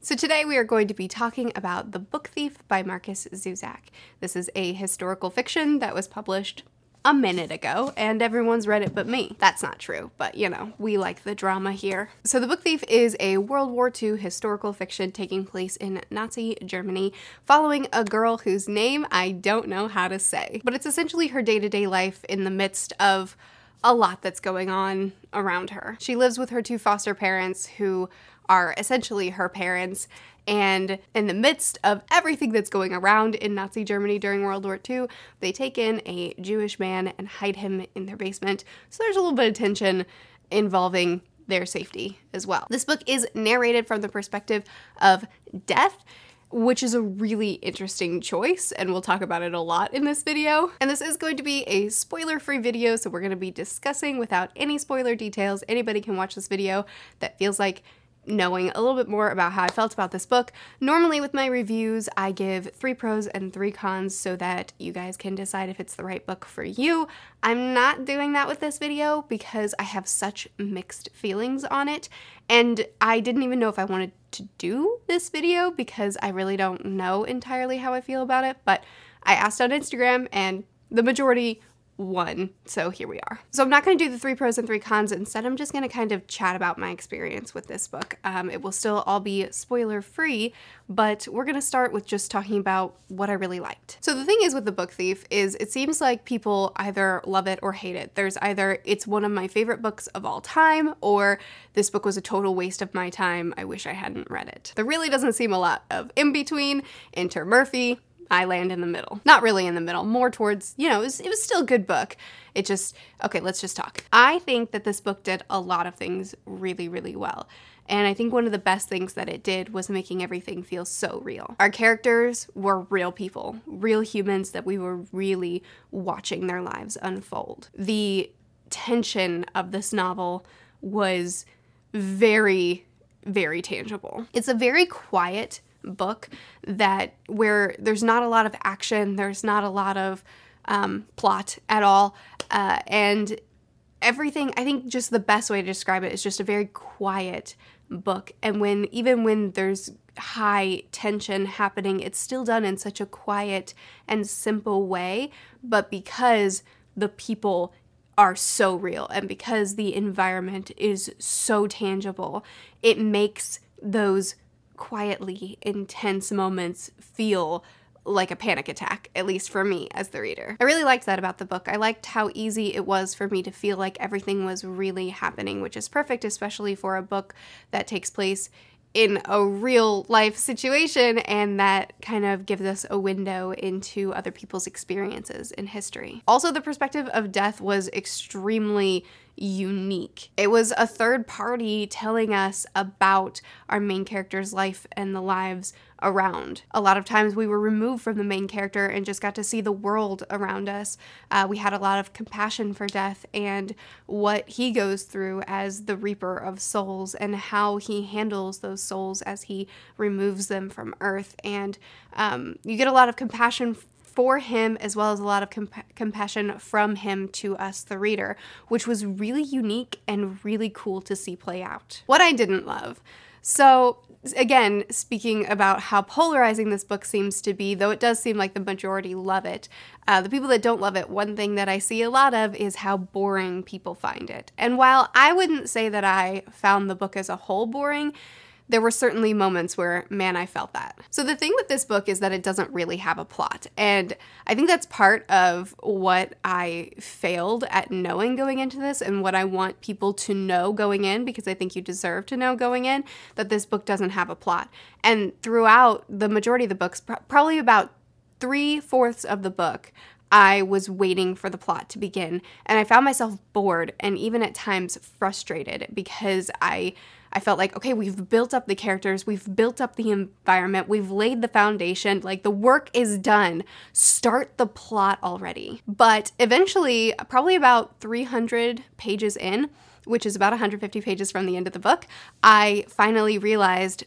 So today we are going to be talking about The Book Thief by Markus Zusak. This is a historical fiction that was published a minute ago, and everyone's read it but me. That's not true, but you know, we like the drama here. So The Book Thief is a World War II historical fiction taking place in Nazi Germany, following a girl whose name I don't know how to say. But it's essentially her day-to-day life in the midst of a lot that's going on around her. She lives with her two foster parents who are essentially her parents, and in the midst of everything that's going around in Nazi Germany during World War II, they take in a Jewish man and hide him in their basement. So there's a little bit of tension involving their safety as well. This book is narrated from the perspective of death, which is a really interesting choice, and we'll talk about it a lot in this video. And this is going to be a spoiler-free video, so we're going to be discussing without any spoiler details. Anybody can watch this video that feels like knowing a little bit more about how I felt about this book. Normally with my reviews, I give 3 pros and 3 cons so that you guys can decide if it's the right book for you. I'm not doing that with this video because I have such mixed feelings on it, and I didn't even know if I wanted to do this video because I really don't know entirely how I feel about it, but I asked on Instagram and the majority won, so here we are. So I'm not going to do the 3 pros and 3 cons. Instead, I'm just going to kind of chat about my experience with this book. It will still all be spoiler free, but we're going to start with just talking about what I really liked. So the thing is with The Book Thief is it seems like people either love it or hate it. There's either it's one of my favorite books of all time, or this book was a total waste of my time, I wish I hadn't read it. There really doesn't seem a lot of in between. Enter Murphy. I land in the middle. Not really in the middle, more towards, you know, it was still a good book. It just, okay, let's just talk. I think that this book did a lot of things really, really well. And I think one of the best things that it did was making everything feel so real. Our characters were real people, real humans that we were really watching their lives unfold. The tension of this novel was very, very tangible. It's a very quiet book where there's not a lot of action, there's not a lot of plot at all, and everything, I think just the best way to describe it is just a very quiet book. And even when there's high tension happening, it's still done in such a quiet and simple way, but because the people are so real and because the environment is so tangible, it makes those quietly intense moments feel like a panic attack, at least for me as the reader. I really liked that about the book. I liked how easy it was for me to feel like everything was really happening, which is perfect, especially for a book that takes place in a real life situation and that kind of gives us a window into other people's experiences in history. Also, the perspective of death was extremely unique. It was a third party telling us about our main character's life and the lives around. A lot of times we were removed from the main character and just got to see the world around us. We had a lot of compassion for death and what he goes through as the reaper of souls and how he handles those souls as he removes them from earth. And you get a lot of compassion for him as well as a lot of compassion from him to us, the reader, which was really unique and really cool to see play out. What I didn't love. So again, speaking about how polarizing this book seems to be, though it does seem like the majority love it, the people that don't love it, one thing that I see a lot of is how boring people find it. And while I wouldn't say that I found the book as a whole boring, there were certainly moments where, man, I felt that. So the thing with this book is that it doesn't really have a plot. And I think that's part of what I failed at knowing going into this and what I want people to know going in, because I think you deserve to know going in, that this book doesn't have a plot. And throughout the majority of the books, probably about 3/4 of the book, I was waiting for the plot to begin. And I found myself bored and even at times frustrated because I felt like, okay, we've built up the characters, we've built up the environment, we've laid the foundation, like the work is done. Start the plot already. But eventually, probably about 300 pages in, which is about 150 pages from the end of the book, I finally realized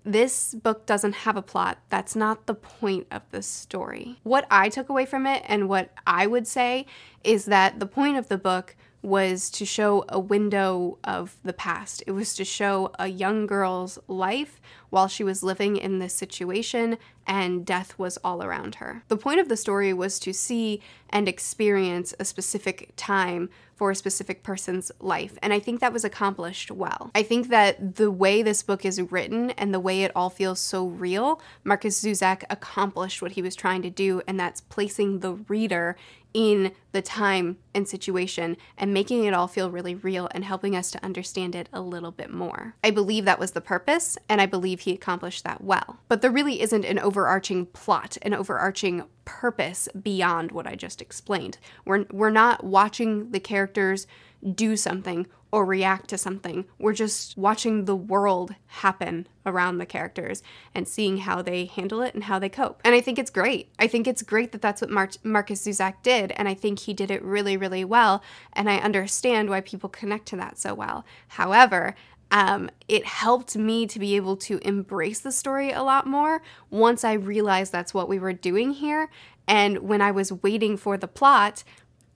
this book doesn't have a plot. That's not the point of the story. What I took away from it and what I would say is that the point of the book was to show a window of the past. It was to show a young girl's life while she was living in this situation and death was all around her. The point of the story was to see and experience a specific time for a specific person's life, and I think that was accomplished well. I think that the way this book is written and the way it all feels so real, Markus Zusak accomplished what he was trying to do, and that's placing the reader in the time and situation and making it all feel really real and helping us to understand it a little bit more. I believe that was the purpose, and I believe he accomplished that well. But there really isn't an overarching plot, an overarching purpose beyond what I just explained. We're not watching the characters do something or react to something. We're just watching the world happen around the characters and seeing how they handle it and how they cope. And I think it's great. I think it's great that that's what Markus Zusak did, and I think he did it really, really well, and I understand why people connect to that so well. However, it helped me to be able to embrace the story a lot more once I realized that's what we were doing here, and when I was waiting for the plot,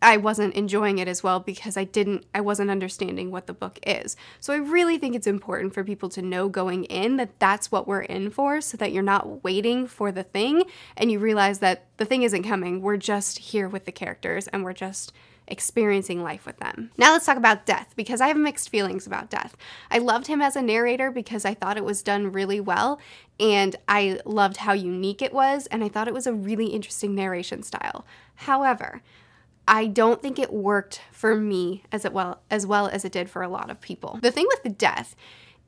I wasn't enjoying it as well because I wasn't understanding what the book is. So I really think it's important for people to know going in that that's what we're in for, so that you're not waiting for the thing and you realize that the thing isn't coming. We're just here with the characters and we're just experiencing life with them. Now let's talk about Death, because I have mixed feelings about Death. I loved him as a narrator because I thought it was done really well, and I loved how unique it was, and I thought it was a really interesting narration style. However, I don't think it worked for me as well as it did for a lot of people. The thing with the Death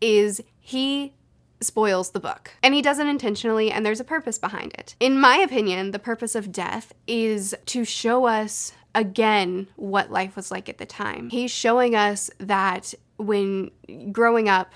is he spoils the book, and he does it intentionally, and there's a purpose behind it. In my opinion, the purpose of Death is to show us again what life was like at the time. He's showing us that when growing up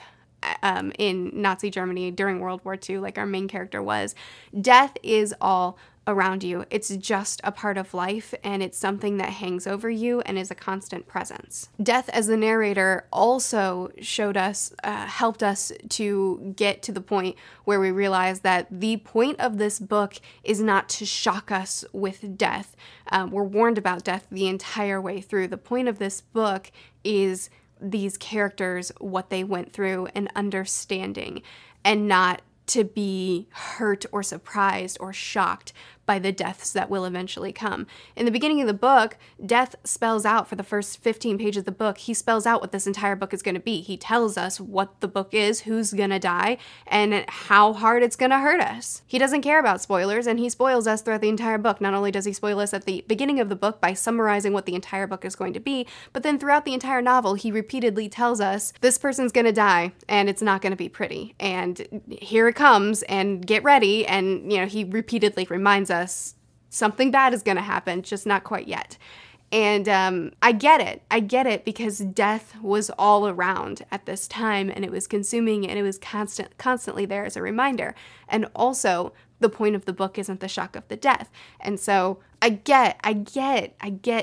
in Nazi Germany during World War II, like our main character was, death is all around you. It's just a part of life, and it's something that hangs over you and is a constant presence. Death as the narrator also showed us, helped us to get to the point where we realize that the point of this book is not to shock us with death. We're warned about death the entire way through. The point of this book is these characters, what they went through, and understanding, and not to be hurt or surprised or shocked by the deaths that will eventually come. In the beginning of the book, Death spells out, for the first 15 pages of the book, he spells out what this entire book is going to be. He tells us what the book is, who's going to die, and how hard it's going to hurt us. He doesn't care about spoilers, and he spoils us throughout the entire book. Not only does he spoil us at the beginning of the book by summarizing what the entire book is going to be, but then throughout the entire novel, he repeatedly tells us, this person's going to die, and it's not going to be pretty, and here it comes, and get ready, and he repeatedly reminds us something bad is going to happen, just not quite yet. And I get it because death was all around at this time, and it was consuming, and it was constantly there as a reminder. And also, the point of the book isn't the shock of the death. And so I get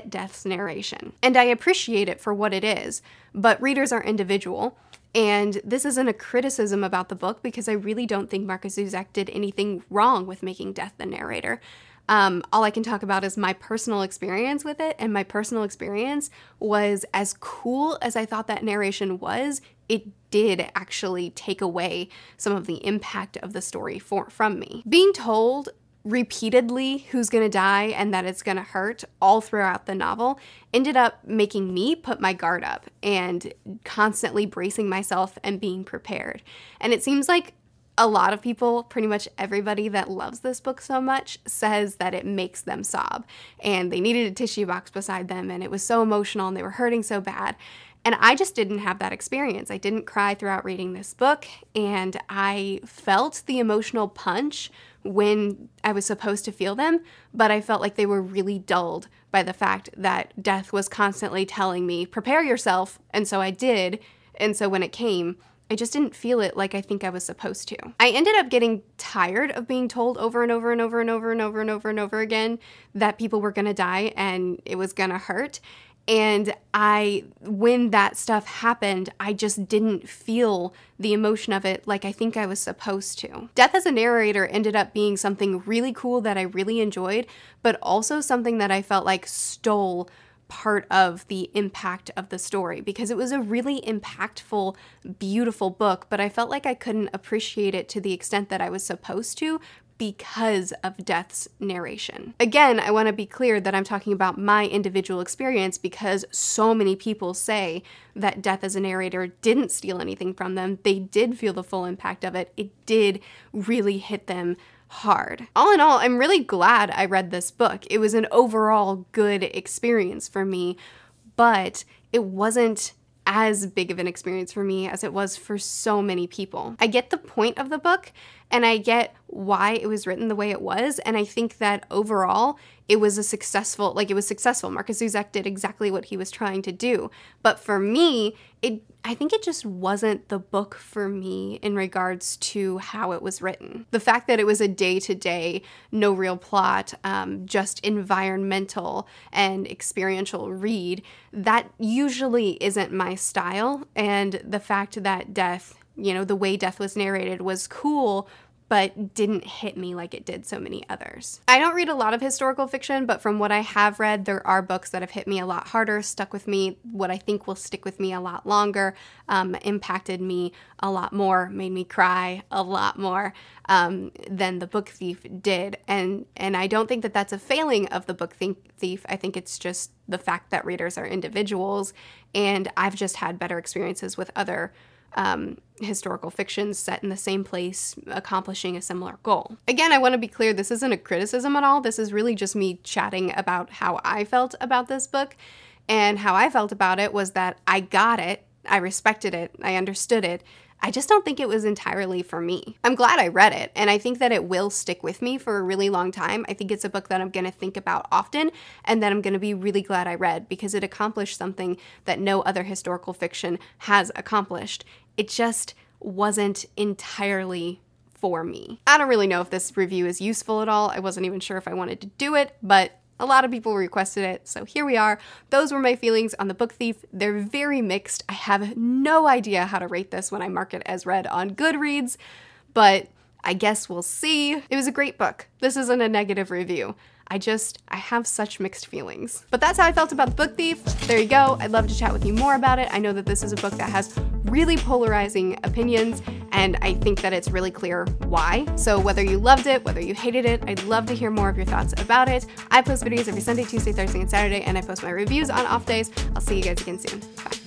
Death's narration, and I appreciate it for what it is, but readers are individual. And this isn't a criticism about the book, because I really don't think Markus Zusak did anything wrong with making Death the narrator. All I can talk about is my personal experience with it, and my personal experience was, as cool as I thought that narration was, it did actually take away some of the impact of the story from me. Being told repeatedly who's gonna die and that it's gonna hurt all throughout the novel ended up making me put my guard up and constantly bracing myself and being prepared. And it seems like a lot of people, pretty much everybody that loves this book so much, says that it makes them sob, and they needed a tissue box beside them, and it was so emotional, and they were hurting so bad. And I just didn't have that experience. I didn't cry throughout reading this book, and I felt the emotional punch when I was supposed to feel them, but I felt like they were really dulled by the fact that death was constantly telling me, prepare yourself, and so I did, and so when it came, I just didn't feel it like I think I was supposed to. I ended up getting tired of being told over and over and over and over and over and over and over again that people were gonna die and it was gonna hurt. And when that stuff happened, I just didn't feel the emotion of it like I think I was supposed to. Death as a narrator ended up being something really cool that I really enjoyed, but also something that I felt like stole part of the impact of the story, because it was a really impactful, beautiful book, but I felt like I couldn't appreciate it to the extent that I was supposed to because of Death's narration. Again, I want to be clear that I'm talking about my individual experience, because so many people say that Death as a narrator didn't steal anything from them. They did feel the full impact of it. It did really hit them hard. All in all, I'm really glad I read this book. It was an overall good experience for me, but it wasn't as big of an experience for me as it was for so many people. I get the point of the book, and I get why it was written the way it was, and I think that overall it was successful. Markus Zusak did exactly what he was trying to do. But for me, I think it just wasn't the book for me in regards to how it was written. The fact that it was a day-to-day, no real plot, just environmental and experiential read, that usually isn't my style. And the fact that Death, the way Death was narrated was cool, but didn't hit me like it did so many others. I don't read a lot of historical fiction, but from what I have read, there are books that have hit me a lot harder, stuck with me, what I think will stick with me a lot longer, impacted me a lot more, made me cry a lot more than The Book Thief did. And I don't think that that's a failing of The Book Thief. I think it's just the fact that readers are individuals, and I've just had better experiences with other historical fiction set in the same place, accomplishing a similar goal. Again, I want to be clear, this isn't a criticism at all. This is really just me chatting about how I felt about this book. And how I felt about it was that I got it, I respected it, I understood it. I just don't think it was entirely for me. I'm glad I read it, and I think that it will stick with me for a really long time. I think it's a book that I'm going to think about often, and that I'm going to be really glad I read, because it accomplished something that no other historical fiction has accomplished. It just wasn't entirely for me. I don't really know if this review is useful at all. I wasn't even sure if I wanted to do it, but a lot of people requested it, so here we are. Those were my feelings on The Book Thief. They're very mixed. I have no idea how to rate this when I mark it as read on Goodreads, but I guess we'll see. It was a great book. This isn't a negative review. I have such mixed feelings. But that's how I felt about The Book Thief. There you go. I'd love to chat with you more about it. I know that this is a book that has really polarizing opinions, and I think that it's really clear why. So whether you loved it, whether you hated it, I'd love to hear more of your thoughts about it. I post videos every Sunday, Tuesday, Thursday, and Saturday, and I post my reviews on off days. I'll see you guys again soon. Bye.